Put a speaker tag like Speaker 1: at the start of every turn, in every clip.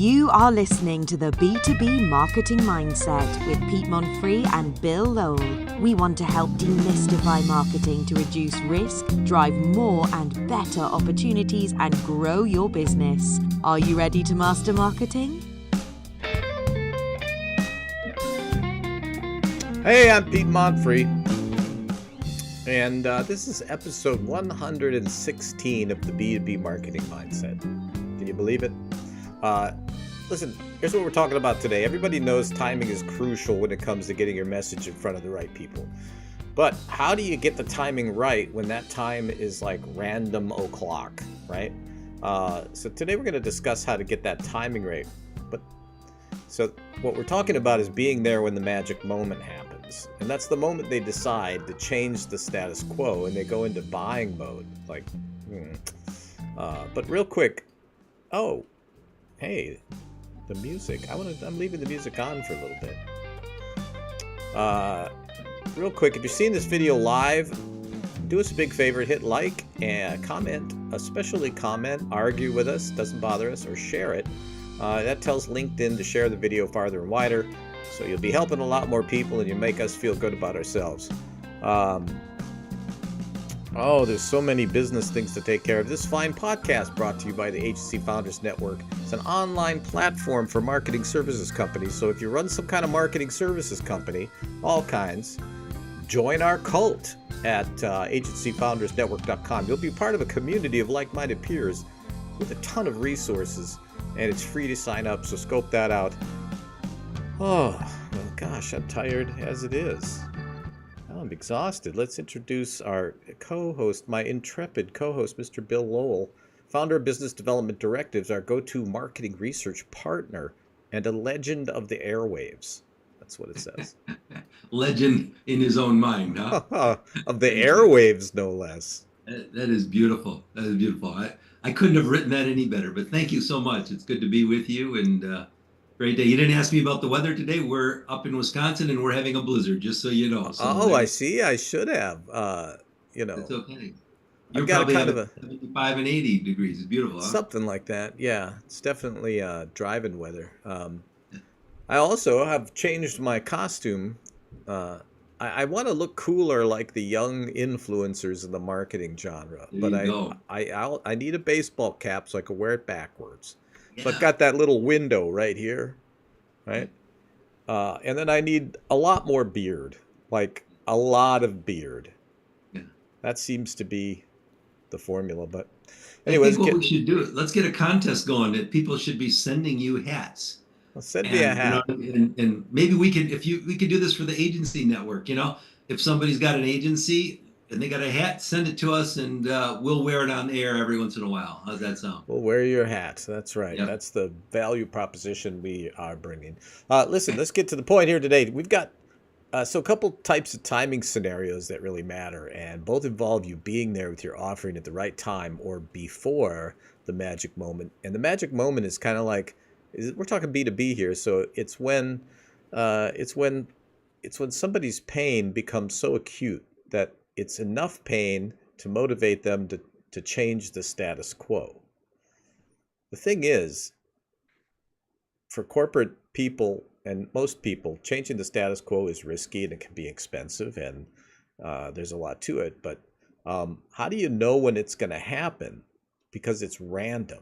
Speaker 1: You are listening to the B2B Marketing Mindset with Pete Monfrey and Bill Lowell. We want to help demystify marketing to reduce risk, drive more and better opportunities, and grow your business. Are you ready to master marketing?
Speaker 2: Hey, I'm Pete Monfrey, and this is episode 116 of the B2B Marketing Mindset. Can you believe it? Listen, here's what we're talking about today. Everybody knows timing is crucial when it comes to getting your message in front of the right people. But how do you get the timing right when that time is like random o'clock, right? So today we're going to discuss how to get that timing right. So what we're talking about is being there when the magic moment happens. And that's the moment they decide to change the status quo and they go into buying mode. But real quick, hey, the music. I'm leaving the music on for a little bit. Real quick, if you're seeing this video live, do us a big favor, hit like and comment, especially comment, argue with us, doesn't bother us, or share it. That tells LinkedIn to share the video farther and wider, so you'll be helping a lot more people and you make us feel good about ourselves. There's so many business things to take care of. This fine podcast brought to you by the Agency Founders Network. It's an online platform for marketing services companies. So if you run some kind of marketing services company, all kinds, join our cult at agencyfoundersnetwork.com. You'll be part of a community of like-minded peers with a ton of resources, and it's free to sign up, so scope that out. Oh, well, gosh, I'm tired as it is. I'm exhausted. Let's introduce our co-host, my intrepid co-host, Mr. Bill Lowell, founder of Business Development Directives, our go-to marketing research partner, and a legend of the airwaves. That's what it says.
Speaker 3: Legend in his own mind, huh?
Speaker 2: Of the airwaves, no less.
Speaker 3: That is beautiful. That is beautiful. I couldn't have written that any better, but thank you so much. It's good to be with you, and great day. You didn't ask me about the weather today. We're up in Wisconsin, and we're having a blizzard, just so you know. So
Speaker 2: I see. I should have.
Speaker 3: It's okay. You're
Speaker 2: I've got
Speaker 3: probably
Speaker 2: kind of a
Speaker 3: 75 and 80 degrees. It's beautiful, huh?
Speaker 2: Something like that. Yeah, it's definitely driving weather. I also have changed my costume. I want to look cooler like the young influencers in the marketing genre, but I need a baseball cap so I can wear it backwards. Yeah. So I've got that little window right here, right? And then I need a lot more beard, like a lot of beard. Yeah. That seems to be the formula. But anyways,
Speaker 3: what we should do, let's get a contest going that people should be sending you hats.
Speaker 2: Well, send me a hat.
Speaker 3: And maybe we could do this for the agency network. If somebody's got an agency and they got a hat, send it to us, and we'll wear it on the air every once in a while. How's that sound?
Speaker 2: We'll wear your hat. That's right. Yep. That's the value proposition we are bringing. Listen, let's get to the point here today. We've got a couple types of timing scenarios that really matter, and both involve you being there with your offering at the right time or before the magic moment. And the magic moment is kind of like, we're talking B2B here, so it's when somebody's pain becomes so acute that it's enough pain to motivate them to change the status quo. The thing is, for corporate people and most people, changing the status quo is risky and it can be expensive, and there's a lot to it. But how do you know when it's going to happen? Because it's random.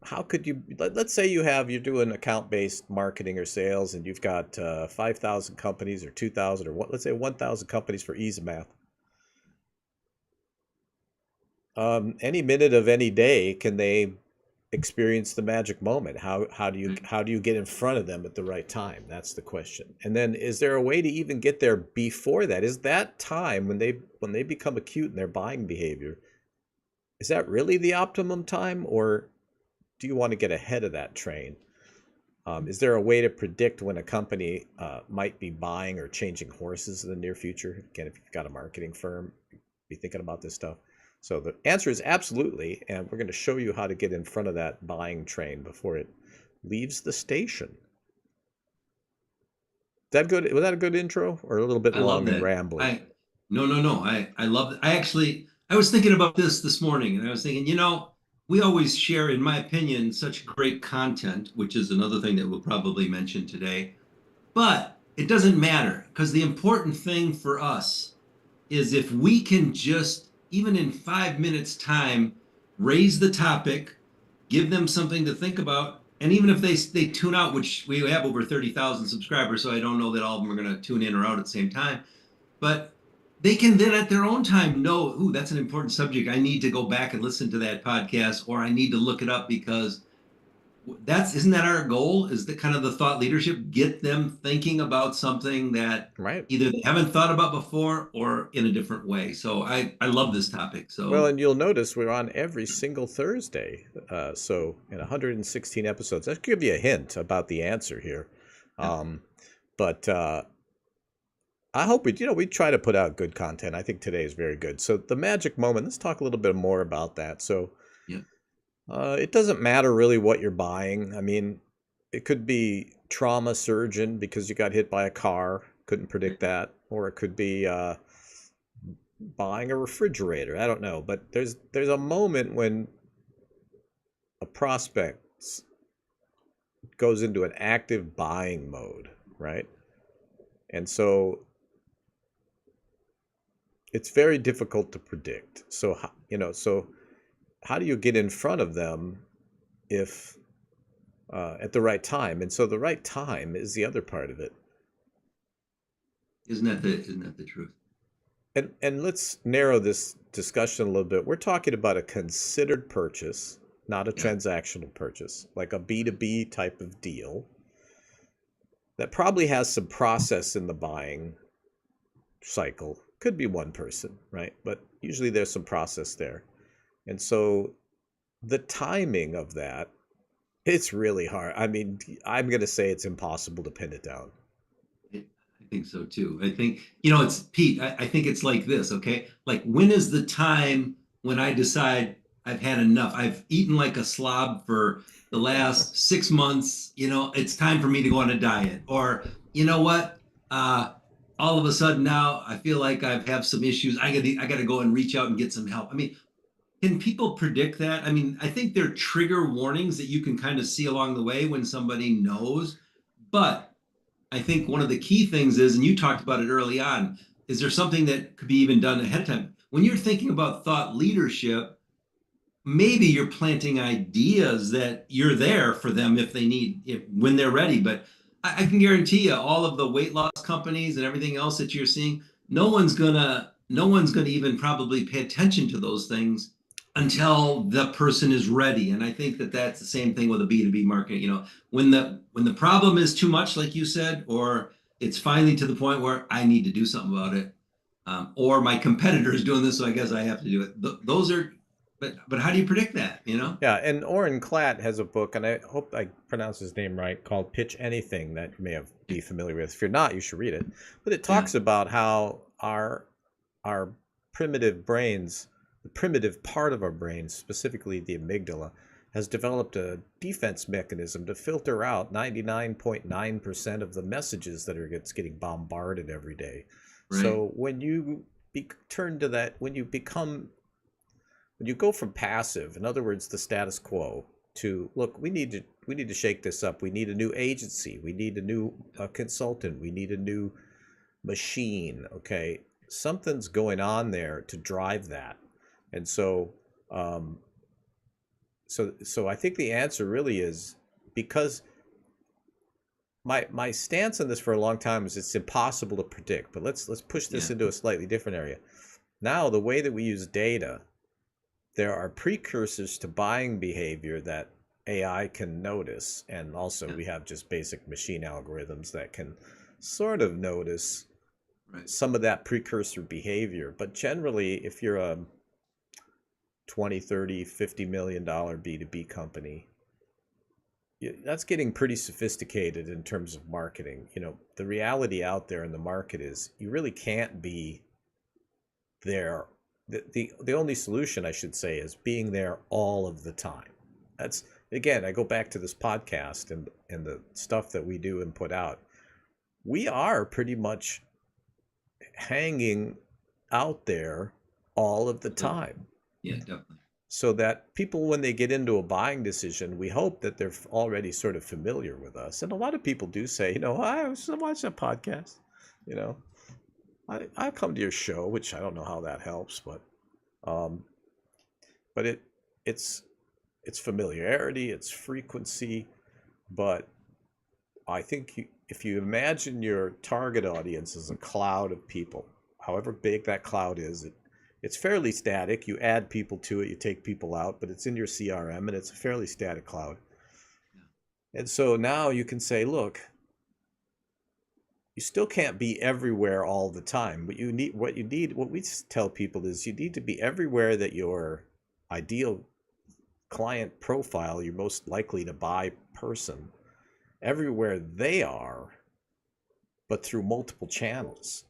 Speaker 2: How could you, let's say you're doing account-based marketing or sales, and you've got 5,000 companies or 2,000 or let's say 1,000 companies for ease of math. Any minute of any day, can they experience the magic moment? How do you get in front of them at the right time? That's the question. And then, is there a way to even get there before that? Is that time when they become acute in their buying behavior, is that really the optimum time, or do you want to get ahead of that train? Is there a way to predict when a company might be buying or changing horses in the near future? Again, if you've got a marketing firm, be thinking about this stuff. So the answer is absolutely, and we're going to show you how to get in front of that buying train before it leaves the station. Is that good? Was that a good intro, or a little bit long and rambling?
Speaker 3: No. I love it. I was thinking about this morning, and I was thinking, we always share, in my opinion, such great content, which is another thing that we'll probably mention today. But it doesn't matter because the important thing for us is if we can just, even in 5 minutes time, raise the topic, give them something to think about. And even if they tune out, which we have over 30,000 subscribers, so I don't know that all of them are going to tune in or out at the same time, but they can then at their own time know, ooh, that's an important subject. I need to go back and listen to that podcast, or I need to look it up because that's isn't that our goal? Is the kind of the thought leadership, get them thinking about something that
Speaker 2: Right.
Speaker 3: either they haven't thought about before or in a different way. So I love this topic.
Speaker 2: Well,
Speaker 3: So
Speaker 2: and you'll notice we're on every single Thursday. So in 116 episodes, that give you a hint about the answer here.
Speaker 3: yeah,
Speaker 2: But I hope we try to put out good content. I think today is very good. So the magic moment, let's talk a little bit more about that. So
Speaker 3: yeah,
Speaker 2: it doesn't matter really what you're buying. I mean, it could be trauma surgeon because you got hit by a car, couldn't predict that, or it could be buying a refrigerator. I don't know, but there's a moment when a prospect goes into an active buying mode, right? And so it's very difficult to predict. So so how do you get in front of them if at the right time? And so the right time is the other part of it.
Speaker 3: isn't that the truth?
Speaker 2: And let's narrow this discussion a little bit. We're talking about a considered purchase, not a
Speaker 3: Yeah,
Speaker 2: transactional purchase, like a B2B type of deal that probably has some process in the buying cycle. Could be one person, right? But usually there's some process there. And so the timing of that, it's really hard. I mean, I'm going to say it's impossible to pin it down.
Speaker 3: I think so too. I think, it's Pete. I think it's like this, okay? Like, when is the time when I decide I've had enough? I've eaten like a slob for the last 6 months. It's time for me to go on a diet. Or, you know what? Uh, all of a sudden now I feel like I have some issues. I got to go and reach out and get some help. I mean, can people predict that? I mean, I think there are trigger warnings that you can kind of see along the way when somebody knows. But I think one of the key things is, and you talked about it early on, is there something that could be even done ahead of time? When you're thinking about thought leadership, maybe you're planting ideas that you're there for them if they need, when they're ready. But I can guarantee you, all of the weight loss companies and everything else that you're seeing, no one's gonna even probably pay attention to those things until the person is ready. And I think that that's the same thing with a B2B market. When the problem is too much, like you said, or it's finally to the point where I need to do something about it, or my competitor is doing this, so I guess I have to do it. Those are, but how do you predict that?
Speaker 2: Yeah, and Oren Klatt has a book, and I hope I pronounce his name right, called Pitch Anything, that you may be familiar with. If you're not, you should read it. But it
Speaker 3: Yeah,
Speaker 2: talks about how our primitive brains, the primitive part of our brains, specifically the amygdala, has developed a defense mechanism to filter out 99.9% of the messages that are getting bombarded every day.
Speaker 3: right.
Speaker 2: So when you turn to that, when you go from passive, in other words, the status quo, to look, we need to shake this up. We need a new agency. We need a new consultant. We need a new machine. Okay, something's going on there to drive that, and so I think the answer really is, because my stance on this for a long time is it's impossible to predict. But let's push this
Speaker 3: Yeah,
Speaker 2: into a slightly different area. Now, the way that we use data, there are precursors to buying behavior that AI can notice, and also
Speaker 3: yeah,
Speaker 2: we have just basic machine algorithms that can sort of notice
Speaker 3: right.
Speaker 2: some of that precursor behavior. But generally, if you're a 20, 30, $50 million B2B company, that's getting pretty sophisticated in terms of marketing. The reality out there in the market is you really can't be there. The only solution, I should say, is being there all of the time. That's, again, I go back to this podcast and the stuff that we do and put out. We are pretty much hanging out there all of the
Speaker 3: Yeah,
Speaker 2: time.
Speaker 3: yeah, definitely.
Speaker 2: so that people, when they get into a buying decision, we hope that they're already sort of familiar with us. And a lot of people do say, I was watching a podcast, you know, I come to your show, which I don't know how that helps, um, but it's it's familiarity, it's frequency. But I think if you imagine your target audience as a cloud of people, however big that cloud is, it's fairly static. You add people to it, you take people out, but it's in your CRM and it's a fairly static cloud. And so now you can say, look, you still can't be everywhere all the time, but what we tell people is you need to be everywhere that your ideal client profile, your most likely to buy person, everywhere they are, but through multiple channels.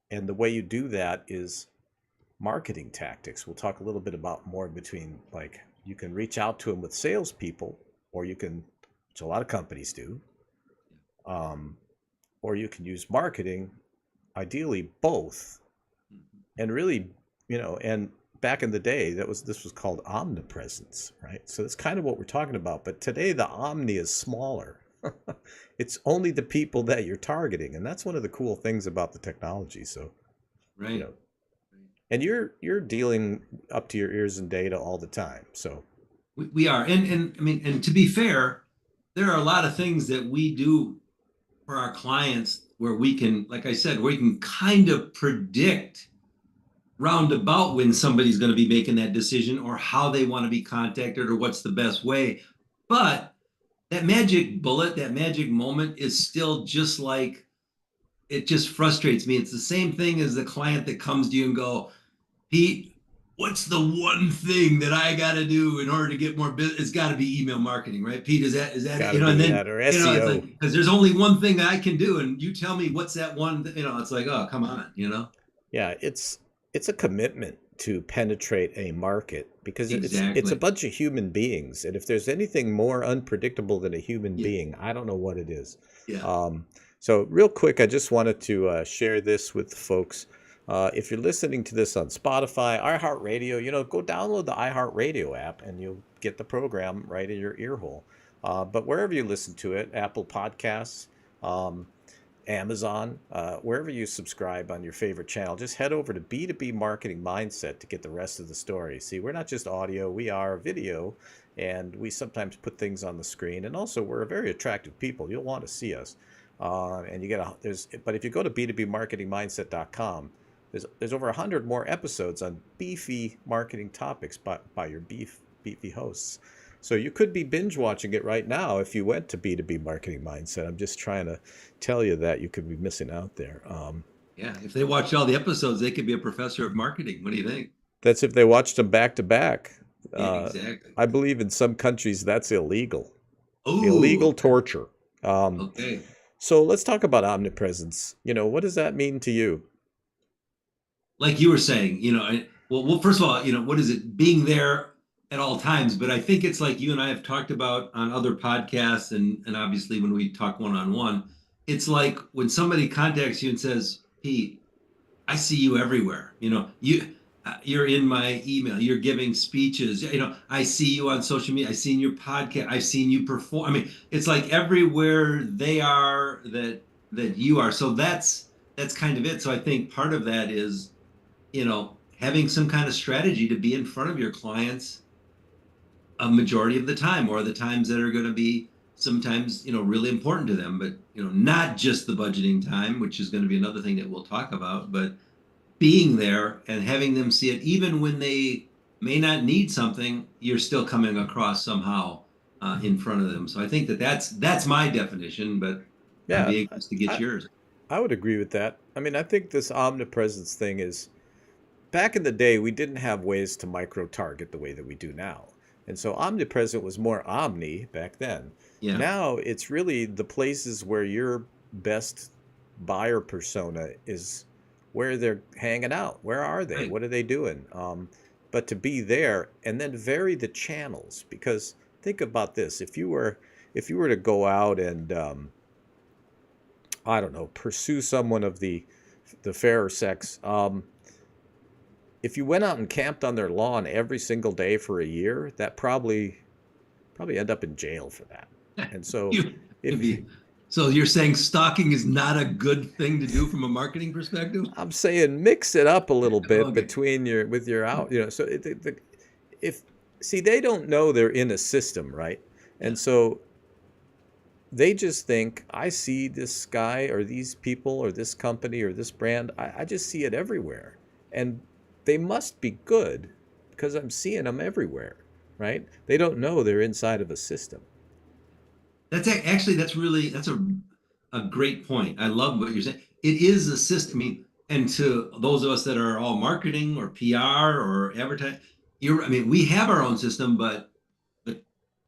Speaker 2: And the way you do that is marketing tactics. We'll talk a little bit about more between, like, you can reach out to them with salespeople, or you can, which a lot of companies do, or you can use marketing, ideally both. And really, and back in the day, this was called omnipresence, right? So that's kind of what we're talking about. But today the omni is smaller. It's only the people that you're targeting, and that's one of the cool things about the technology. So,
Speaker 3: right.
Speaker 2: And you're dealing up to your ears in data all the time. So
Speaker 3: we are, and I mean, and to be fair, there are a lot of things that we do for our clients where we can, like I said, we can kind of predict roundabout when somebody's going to be making that decision or how they want to be contacted or what's the best way. But that magic bullet, that magic moment is still just like, it just frustrates me. It's the same thing as the client that comes to you and go, Pete, what's the one thing that I got to do in order to get more business? It's got to be email marketing, right? Pete, is that,
Speaker 2: gotta
Speaker 3: and
Speaker 2: do
Speaker 3: then,
Speaker 2: that, or SEO.
Speaker 3: It's like, because there's only one thing that I can do. And you tell me what's that one, it's like, oh, come on,
Speaker 2: Yeah, it's a commitment to penetrate a market because
Speaker 3: Exactly.
Speaker 2: it's a bunch of human beings. And if there's anything more unpredictable than a human being, I don't know what it is.
Speaker 3: Yeah.
Speaker 2: So real quick, I just wanted to share this with folks. If you're listening to this on Spotify, iHeartRadio, go download the iHeartRadio app and you'll get the program right in your ear hole. But wherever you listen to it, Apple Podcasts, Amazon, wherever you subscribe on your favorite channel, just head over to B2B Marketing Mindset to get the rest of the story. See, we're not just audio, we are video, and we sometimes put things on the screen. And also, we're very attractive people. You'll want to see us. And you get but if you go to b2bmarketingmindset.com, there's over 100 more episodes on beefy marketing topics by your beefy hosts. So you could be binge watching it right now if you went to B2B Marketing Mindset. I'm just trying to tell you that you could be missing out there.
Speaker 3: Yeah, if they watch all the episodes, they could be a professor of marketing. What do you think?
Speaker 2: That's if they watched them back to back.
Speaker 3: Yeah, exactly.
Speaker 2: I believe in some countries that's illegal.
Speaker 3: Ooh,
Speaker 2: Illegal torture.
Speaker 3: okay.
Speaker 2: So let's talk about omnipresence. What does that mean to you?
Speaker 3: Like you were saying, well, first of all, what is it? Being there at all times. But I think it's like you and I have talked about on other podcasts, and obviously when we talk one-on-one, it's like when somebody contacts you and says, Pete, I see you everywhere. You're in my email, you're giving speeches, I see you on social media, I've seen your podcast, I've seen you perform. I mean, it's like everywhere they are that you are. So that's kind of it. So I think part of that is, having some kind of strategy to be in front of your clients a majority of the time, or the times that are going to be sometimes, really important to them, but, not just the budgeting time, which is going to be another thing that we'll talk about, but being there and having them see it, even when they may not need something, you're still coming across somehow in front of them. So I think that's my definition, but
Speaker 2: Yeah,
Speaker 3: I'd be anxious to get yours.
Speaker 2: I would agree with that. I mean, I think this omnipresence thing is, back in the day, we didn't have ways to micro-target the way that we do now. And so omnipresent was more omni back then.
Speaker 3: Yeah.
Speaker 2: Now it's really the places where your best buyer persona is, where they're hanging out. Where are they?
Speaker 3: Right.
Speaker 2: What are they doing? But to be there and then vary the channels, because think about this: if you were to go out and I don't know, pursue someone of the fairer sex, if you went out and camped on their lawn every single day for a year, that probably end up in jail for that. And so
Speaker 3: You,
Speaker 2: if
Speaker 3: so you're saying stalking is not a good thing to do from a marketing perspective?
Speaker 2: I'm saying mix it up a little bit
Speaker 3: Okay.
Speaker 2: between your out, so if see, they don't know they're in a system, right?
Speaker 3: Yeah.
Speaker 2: And so they just think, I see this guy or these people or this company or this brand, I just see it everywhere. And they must be good because I'm seeing them everywhere, right? They don't know they're inside of a system.
Speaker 3: Actually, that's a great point. I love what you're saying. It is a system. I mean, and to those of us that are all marketing or PR or advertising, I mean, we have our own system, but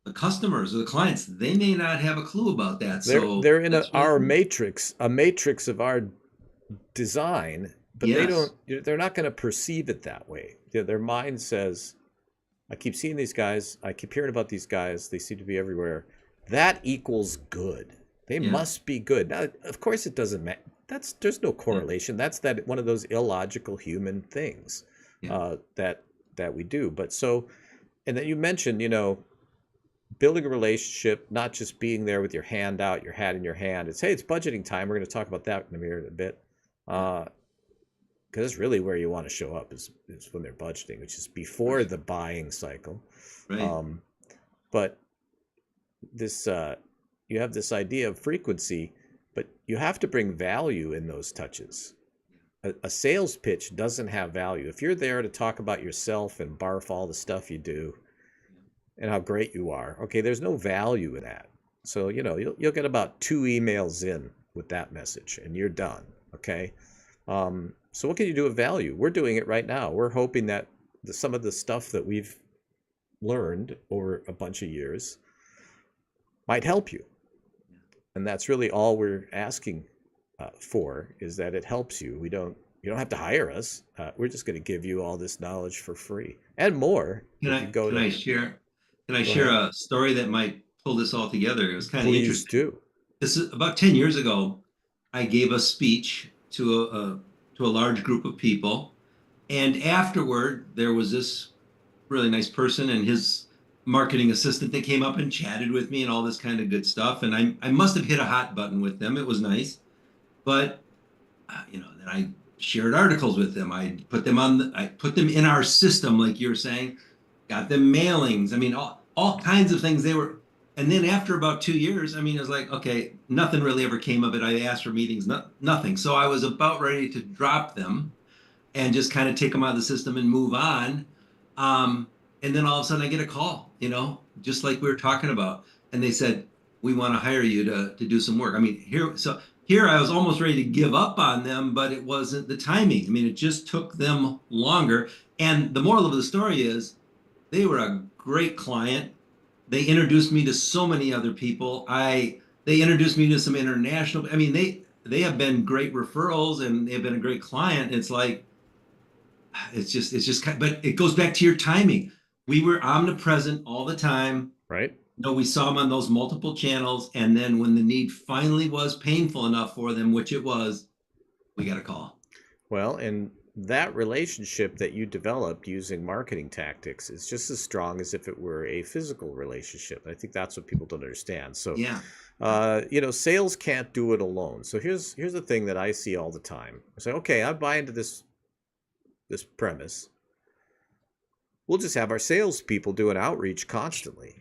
Speaker 3: the customers or the clients, they may not have a clue about that. So
Speaker 2: They're in
Speaker 3: that's really
Speaker 2: our
Speaker 3: cool.
Speaker 2: matrix, a matrix of our design, but
Speaker 3: Yes.
Speaker 2: they're not going to perceive it that way. Their mind says, I keep seeing these guys, I keep hearing about these guys, they seem to be everywhere. That equals good. They
Speaker 3: Yeah.
Speaker 2: must be good. Now, of course it doesn't matter. There's no
Speaker 3: Yeah.
Speaker 2: correlation. That's that one of those illogical human things
Speaker 3: Yeah.
Speaker 2: that we do. But so, and then you mentioned, building a relationship, not just being there with your hand out, your hat in your hand. It's, hey, it's budgeting time. We're going to talk about that in a bit.
Speaker 3: Yeah.
Speaker 2: Because it's really where you want to show up is when they're budgeting, which is before the buying cycle.
Speaker 3: Right.
Speaker 2: But this, you have this idea of frequency, but you have to bring value in those touches. A sales pitch doesn't have value. If you're there to talk about yourself and barf all the stuff you do and how great you are, okay, there's no value in that. So, you'll get about 2 emails in with that message and you're done. Okay. So what can you do with value? We're doing it right now. We're hoping that some of the stuff that we've learned over a bunch of years might help you. And that's really all we're asking for, is that it helps you. You don't have to hire us. We're just going to give you all this knowledge for free and more.
Speaker 3: Can
Speaker 2: If you go to,
Speaker 3: I
Speaker 2: go
Speaker 3: share
Speaker 2: ahead.
Speaker 3: a story that might pull this all together? It was kind of
Speaker 2: Please
Speaker 3: interesting.
Speaker 2: do.
Speaker 3: This is about 10 years ago. I gave a speech to a large group of people, and afterward there was this really nice person and his marketing assistant that came up and chatted with me and all this kind of good stuff. And I must have hit a hot button with them. It was nice, but then I shared articles with them. I put them in our system, like you were saying, got them mailings. I mean, all kinds of things. And then after about 2 years, I mean, it was like, okay, nothing really ever came of it. I asked for meetings, nothing. So I was about ready to drop them and just kind of take them out of the system and move on. And then all of a sudden I get a call, just like we were talking about. And they said, we want to hire you to do some work. I mean, here I was almost ready to give up on them, but it wasn't the timing. I mean, it just took them longer. And the moral of the story is they were a great client. They introduced me to so many other people. They introduced me to some international. I mean, they have been great referrals and they've been a great client. It's like it's just but it goes back to your timing. We were omnipresent all the time.
Speaker 2: Right.
Speaker 3: We saw them on those multiple channels, and then when the need finally was painful enough for them, which it was, we got a call.
Speaker 2: Well, and that relationship that you developed using marketing tactics is just as strong as if it were a physical relationship. I think that's what people don't understand. So,
Speaker 3: Yeah.
Speaker 2: sales can't do it alone. So here's the thing that I see all the time. I say, okay, I buy into this premise. We'll just have our salespeople do an outreach constantly.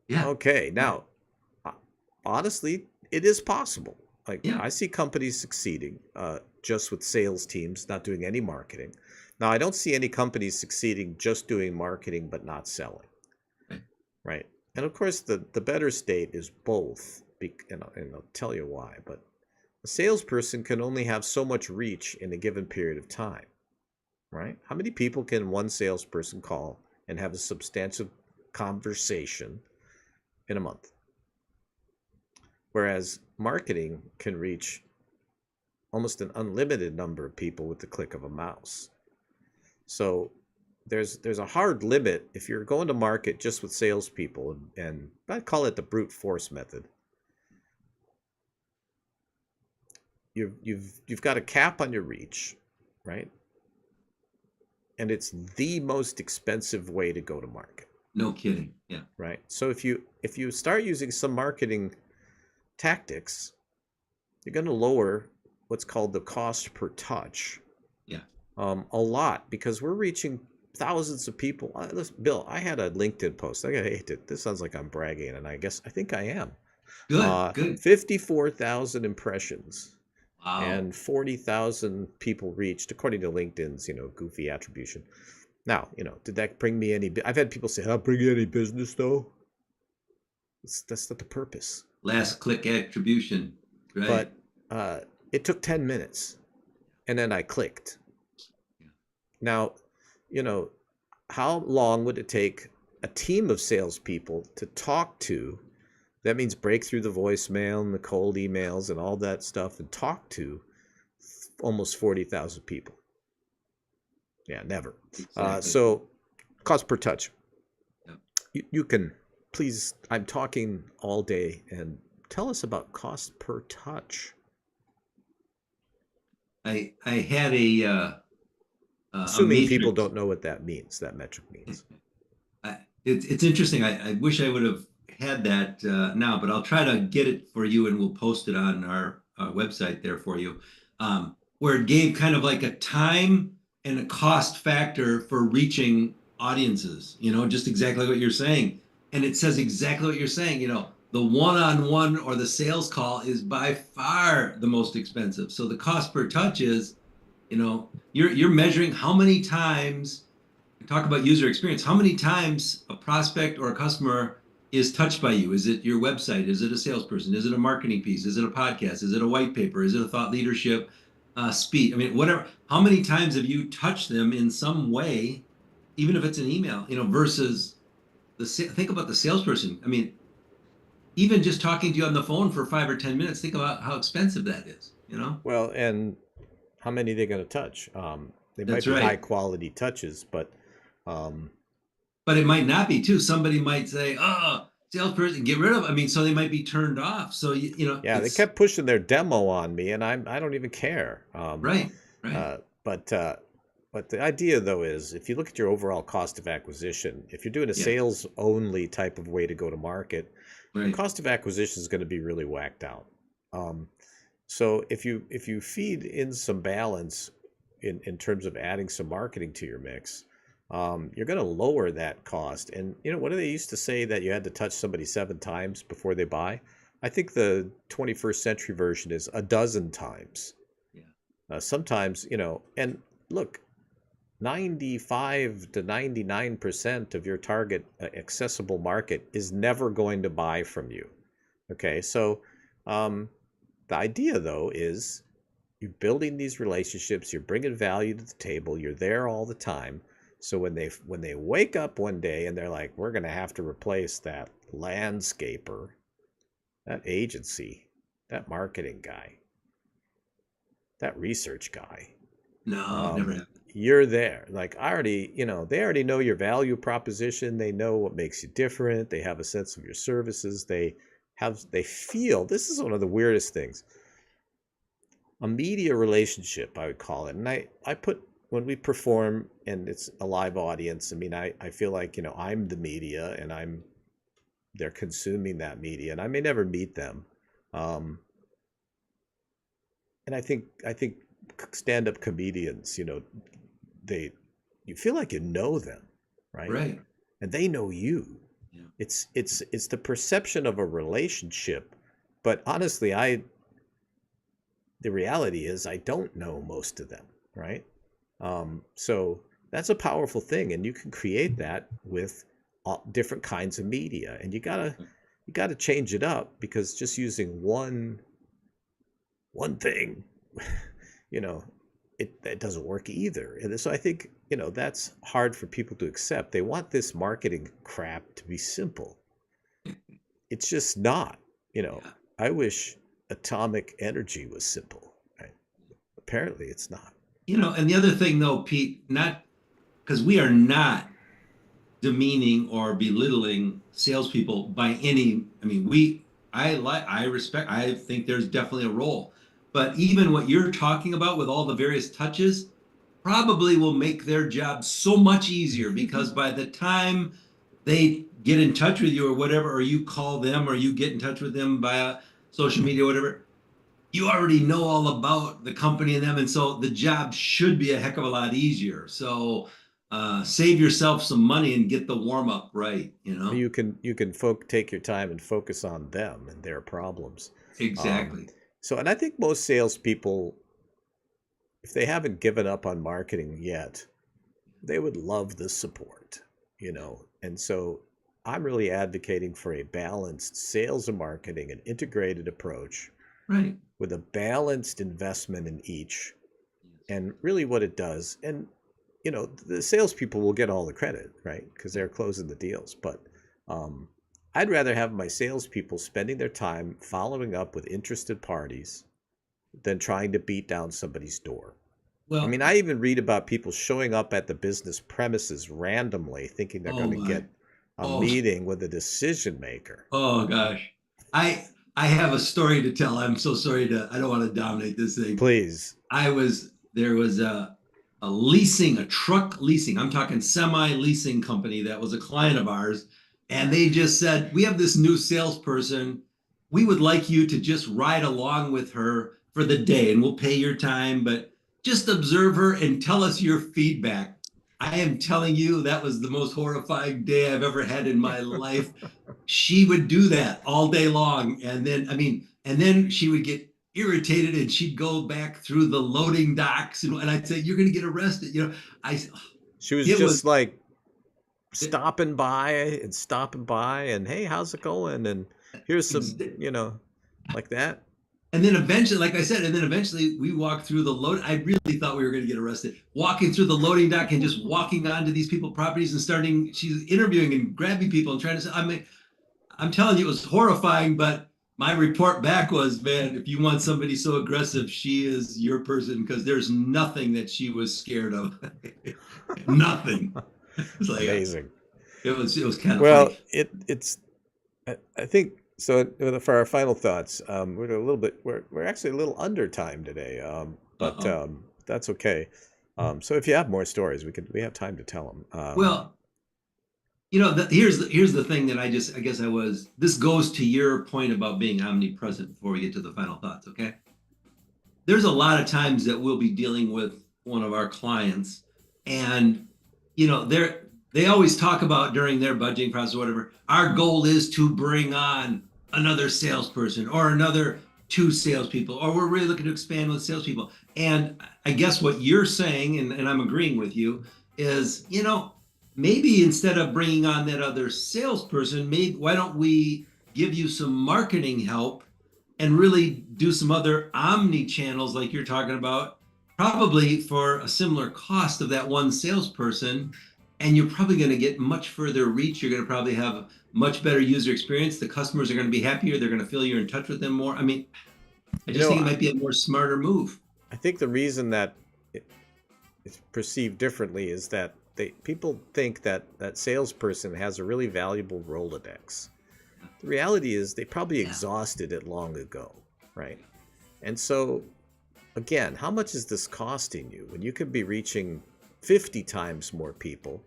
Speaker 3: Yeah.
Speaker 2: Okay, now, honestly, it is possible. Like,
Speaker 3: Yeah.
Speaker 2: I see companies succeeding just with sales teams, not doing any marketing. Now, I don't see any companies succeeding just doing marketing but not selling.
Speaker 3: Right.
Speaker 2: Right. And of course, the better state is both, and I'll tell you why. But a salesperson can only have so much reach in a given period of time. Right? How many people can one salesperson call and have a substantial conversation in a month? Whereas marketing can reach almost an unlimited number of people with the click of a mouse. So there's a hard limit if you're going to market just with salespeople, and I call it the brute force method. You've got a cap on your reach, right? and it's the most expensive way to go to market.
Speaker 3: No kidding. Yeah.
Speaker 2: Right. So if you start using some marketing tactics, you're going to lower what's called the cost per touch
Speaker 3: Yeah.
Speaker 2: a lot, because we're reaching thousands of people. Listen, Bill, I had a LinkedIn post. I hate it. This sounds like I'm bragging, and I think I am.
Speaker 3: Good. Good.
Speaker 2: 54,000 impressions
Speaker 3: Wow.
Speaker 2: and 40,000 people reached, according to LinkedIn's, goofy attribution. Now, did that bring me any? I've had people say, "I'll bring you any business, though." That's not the purpose.
Speaker 3: Last click attribution. Right.
Speaker 2: But it took 10 minutes, and then I clicked.
Speaker 3: Yeah.
Speaker 2: Now, how long would it take a team of salespeople to talk to? That means break through the voicemail and the cold emails and all that stuff and talk to almost 40,000 people. Yeah, never.
Speaker 3: Exactly.
Speaker 2: So cost per touch.
Speaker 3: Yep.
Speaker 2: You can, please, I'm talking all day, and tell us about cost per touch.
Speaker 3: I had a
Speaker 2: Assuming
Speaker 3: matrix.
Speaker 2: people don't know what that means, that metric means.
Speaker 3: It's interesting. I wish I would have had that now, but I'll try to get it for you, and we'll post it on our website there for you, where it gave kind of like a time and a cost factor for reaching audiences, just exactly what you're saying. And it says exactly what you're saying, the one-on-one or the sales call is by far the most expensive. So the cost per touch is, you're measuring how many times, talk about user experience, how many times a prospect or a customer is touched by you. Is it your website? Is it a salesperson? Is it a marketing piece? Is it a podcast? Is it a white paper? Is it a thought leadership speech? I mean, whatever. How many times have you touched them in some way, even if it's an email, versus think about the salesperson. I mean, even just talking to you on the phone for 5 or 10 minutes, think about how expensive that is,
Speaker 2: Well, and how many are they going to touch? They might
Speaker 3: That's
Speaker 2: be
Speaker 3: right.
Speaker 2: high quality touches, but
Speaker 3: it might not be too. Somebody might say, "Oh, salesperson, get rid of." So they might be turned off. So
Speaker 2: yeah, they kept pushing their demo on me, and I don't even care.
Speaker 3: Right.
Speaker 2: But the idea, though, is if you look at your overall cost of acquisition, if you're doing a
Speaker 3: Yeah.
Speaker 2: sales only type of way to go to market, the
Speaker 3: Right.
Speaker 2: cost of acquisition is going to be really whacked out. So if you feed in some balance in terms of adding some marketing to your mix, you're going to lower that cost. And what do they used to say, that you had to touch somebody 7 times before they buy? I think the 21st century version is a dozen times.
Speaker 3: Yeah.
Speaker 2: Sometimes, and look, 95 to 99% of your target accessible market is never going to buy from you. Okay, so the idea, though, is you're building these relationships, you're bringing value to the table, you're there all the time. So when they wake up one day and they're like, we're going to have to replace that landscaper, that agency, that marketing guy, that research guy.
Speaker 3: No, never happened.
Speaker 2: You're there. Like, they already know your value proposition. They know what makes you different. They have a sense of your services. They feel, this is one of the weirdest things, a media relationship, I would call it. And I put, when we perform and it's a live audience, I feel like, I'm the media, and they're consuming that media, and I may never meet them. And I think stand-up comedians, you feel like you know them, right?
Speaker 3: Right.
Speaker 2: And they know you.
Speaker 3: Yeah.
Speaker 2: It's the perception of a relationship, but honestly, the reality is I don't know most of them, right? So that's a powerful thing, and you can create that with different kinds of media, and you gotta change it up, because just using one thing, it doesn't work either. And so I think, that's hard for people to accept. They want this marketing crap to be simple. It's just not. I wish atomic energy was simple. Right? Apparently it's not.
Speaker 3: And the other thing, though, Pete, not because we are not demeaning or belittling salespeople by any. I respect. I think there's definitely a role, but even what you're talking about with all the various touches, probably will make their job so much easier, because by the time they get in touch with you or whatever, or you call them or you get in touch with them via social media, whatever, you already know all about the company and them. And so the job should be a heck of a lot easier. So save yourself some money and get the warm up right, you know?
Speaker 2: You can take your time and focus on them and their problems.
Speaker 3: Exactly.
Speaker 2: And I think most salespeople, if they haven't given up on marketing yet, they would love the support, And so I'm really advocating for a balanced sales and marketing and integrated approach,
Speaker 3: Right.
Speaker 2: with a balanced investment in each. And really what it does, and the salespeople will get all the credit, right? Because they're closing the deals. But I'd rather have my salespeople spending their time following up with interested parties than trying to beat down somebody's door.
Speaker 3: Well,
Speaker 2: I mean, I even read about people showing up at the business premises randomly, thinking they're going to get a meeting with a decision maker.
Speaker 3: Oh gosh. I have a story to tell. I'm so sorry I don't want to dominate this thing.
Speaker 2: Please.
Speaker 3: There was a truck leasing. I'm talking semi-leasing company that was a client of ours. And they just said, we have this new salesperson. We would like you to just ride along with her for the day and we'll pay your time, but just observe her and tell us your feedback. I am telling you, that was the most horrifying day I've ever had in my life. She would do that all day long. And then she would get irritated and she'd go back through the loading docks and I'd say, you're going to get arrested.
Speaker 2: She was just like stopping by and, hey, how's it going? And here's some, like that.
Speaker 3: And then eventually, like I said, we walked through the load. I really thought we were going to get arrested. Walking through the loading dock and just walking onto these people's properties and she's interviewing and grabbing people and trying to say, I'm telling you, it was horrifying, but my report back was, man, if you want somebody so aggressive, she is your person, because there's nothing that she was scared of. Nothing. It's like,
Speaker 2: amazing.
Speaker 3: It was kind of
Speaker 2: funny.
Speaker 3: It's
Speaker 2: I think so. For our final thoughts, we're actually a little under time today, but that's okay. So if you have more stories, we have time to tell them.
Speaker 3: Here's the thing that this goes to your point about being omnipresent before we get to the final thoughts. Okay. There's a lot of times that we'll be dealing with one of our clients and, they always talk about during their budgeting process or whatever, our goal is to bring on another salesperson or another 2 salespeople, or we're really looking to expand with salespeople. And I guess what you're saying, and I'm agreeing with you, is, maybe instead of bringing on that other salesperson, why don't we give you some marketing help and really do some other omni channels like you're talking about, probably for a similar cost of that one salesperson. And you're probably going to get much further reach. You're going to probably have a much better user experience. The customers are going to be happier. They're going to feel you're in touch with them more. I think it might be a more smarter move.
Speaker 2: I think the reason that it's perceived differently is that people think that salesperson has a really valuable Rolodex. The reality is they probably exhausted it long ago, right? And so, again, how much is this costing you when you could be reaching 50 times more people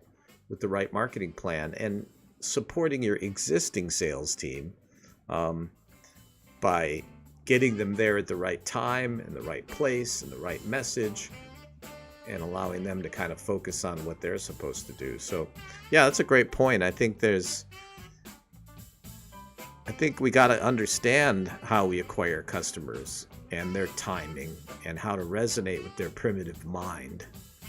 Speaker 2: with the right marketing plan and supporting your existing sales team by getting them there at the right time and the right place and the right message, and allowing them to kind of focus on what they're supposed to do. So, yeah, that's a great point. I think we got to understand how we acquire customers and their timing and how to resonate with their primitive mind,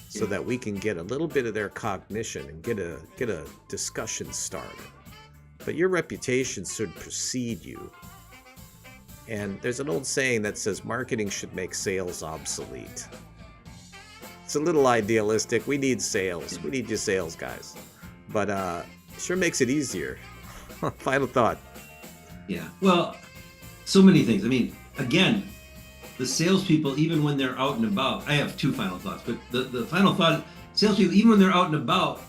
Speaker 2: so that we can get a little bit of their cognition and get a discussion started. But your reputation should precede you. And there's an old saying that says marketing should make sales obsolete. It's a little idealistic. We need sales. We need you sales guys. But sure makes it easier. Final thought.
Speaker 3: Yeah. Well, so many things. Again, the salespeople, even when they're out and about, I have 2 final thoughts, but the final thought, salespeople, even when they're out and about,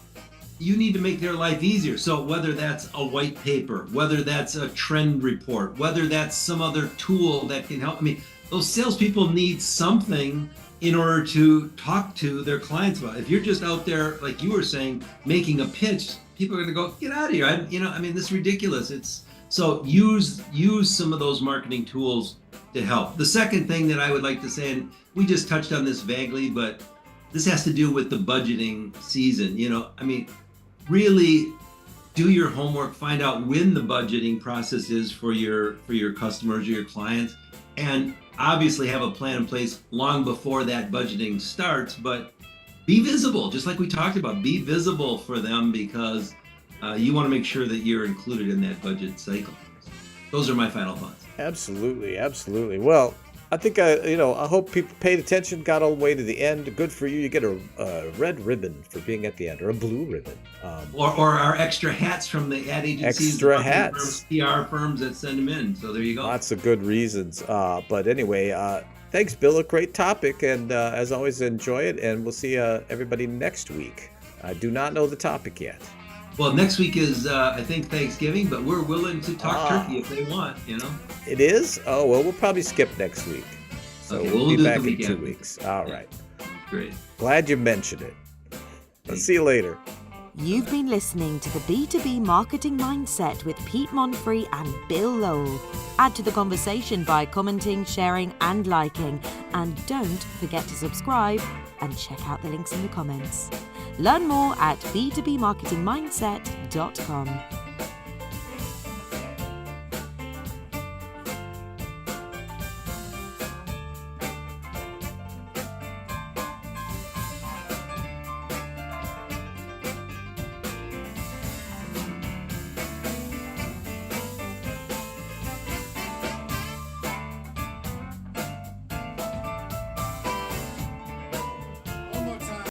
Speaker 3: you need to make their life easier. So whether that's a white paper, whether that's a trend report, whether that's some other tool that can help. Those salespeople need something in order to talk to their clients about it. If you're just out there, like you were saying, making a pitch, people are going to go, get out of here. This is ridiculous. So use some of those marketing tools to help. The second thing that I would like to say, and we just touched on this vaguely, but this has to do with the budgeting season. Really do your homework, find out when the budgeting process is for your customers or your clients, and obviously have a plan in place long before that budgeting starts, but be visible, just like we talked about. Be visible for them, because you want to make sure that you're included in that budget cycle. Those are my final thoughts.
Speaker 2: Absolutely. Well, I think I hope people paid attention, got all the way to the end. Good for you. You get a red ribbon for being at the end, or a blue ribbon.
Speaker 3: Or our extra hats from the ad agencies,
Speaker 2: extra hats,
Speaker 3: PR firms that send them in. So there you go.
Speaker 2: Lots of good reasons. But anyway, thanks, Bill. A great topic, and as always, enjoy it. And we'll see everybody next week. I do not know the topic yet.
Speaker 3: Well, next week is, I think, Thanksgiving, but we're willing to talk turkey if they want,
Speaker 2: It is? Oh, well, we'll probably skip next week. So
Speaker 3: okay,
Speaker 2: we'll be back in 2 weeks. All right.
Speaker 3: Great.
Speaker 2: Glad you mentioned it. Let's see you later.
Speaker 1: You've been listening to the B2B Marketing Mindset with Pete Monfrey and Bill Lowell. Add to the conversation by commenting, sharing, and liking. And don't forget to subscribe and check out the links in the comments. Learn more at b2bmarketingmindset.com.